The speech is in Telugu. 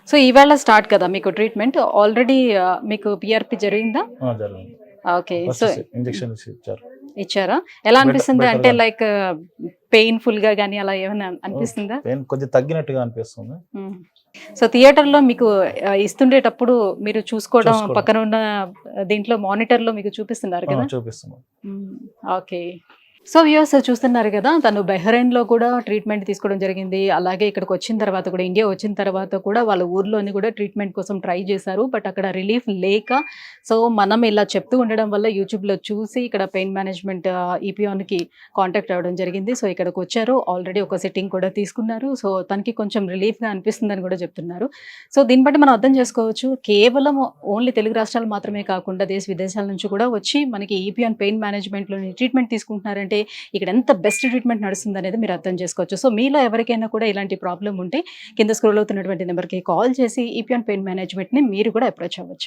సో ఈవేళ స్టార్ట్ కదా మీకు ట్రీట్మెంట్. ఆల్రెడీ మీకు పీఆర్పీ జరిగిందా? జరిగింది. ఓకే. సో ఫస్ట్ ఇంజెక్షన్ ఇచ్చారు. ఇచ్చారా? ఎలా అనిపిస్తుంది? అంటే బెటర్‌గా లైక్ పెయిన్‌ఫుల్‌గా గాని అలా ఏమైనా అనిపిస్తుందా? పెయిన్ కొంచెం తగ్గినట్టుగా అనిపిస్తుంది. హ్మ్. సో థియేటర్‌లో మీకు ఇస్తుండేటప్పుడు మీరు చూసుకోవడం చూసుకోవడం. పక్కన ఉన్న దీంట్లో మానిటర్‌లో మీకు చూపిస్తున్నారు కదా? చూపిస్తున్నాం. హ్మ్. ఓకే. సో వ్యూవర్స్ చూస్తున్నారు కదా, తను బహ్రెయిన్‌లో కూడా ట్రీట్మెంట్ తీసుకోవడం జరిగింది. అలాగే ఇక్కడికొచ్చిన తర్వాత కూడా, ఇండియా వచ్చిన తర్వాత కూడా వాళ్ళ ఊర్లోని కూడా ట్రీట్మెంట్ కోసం ట్రై చేశారు. బట్ అక్కడ రిలీఫ్ లేక, సో మనం ఇలా చెప్తూ ఉండడం వల్ల యూట్యూబ్‌లో చూసి ఇక్కడ పెయిన్ మేనేజ్మెంట్ ఈపీఆన్‌కి కాంటాక్ట్ అవ్వడం జరిగింది. సో ఇక్కడికొచ్చారు. ఆల్రెడీ ఒక సిట్టింగ్ కూడా తీసుకున్నారు. సో తనకి కొంచెం రిలీఫ్‌గా అనిపిస్తుందని కూడా చెప్తున్నారు. సో దీన్ని బట్టి మనం అర్థం చేసుకోవచ్చు. కేవలం ఓన్లీ తెలుగు రాష్ట్రాలు మాత్రమే కాకుండా దేశ విదేశాల నుంచి కూడా వచ్చి మనకి ఈపీఆన్ పెయిన్ మేనేజ్మెంట్‌లోని ట్రీట్మెంట్ తీసుకుంటున్నారంటే ఇక్కడ ఎంత బెస్ట్ ట్రీట్మెంట్ నడుస్తుందనేది మీరు అర్థం చేసుకోవచ్చు. సో మీలో ఎవరికైనా కూడా ఇలాంటి ప్రాబ్లమ్ ఉంటే కింద స్క్రోల్ అవుతున్నటువంటి నెంబర్‌కి కాల్ చేసి ఈపీఆన్ పెయిన్ మేనేజ్మెంట్‌ని మీరు కూడా అప్రోచ్ అవ్వచ్చు.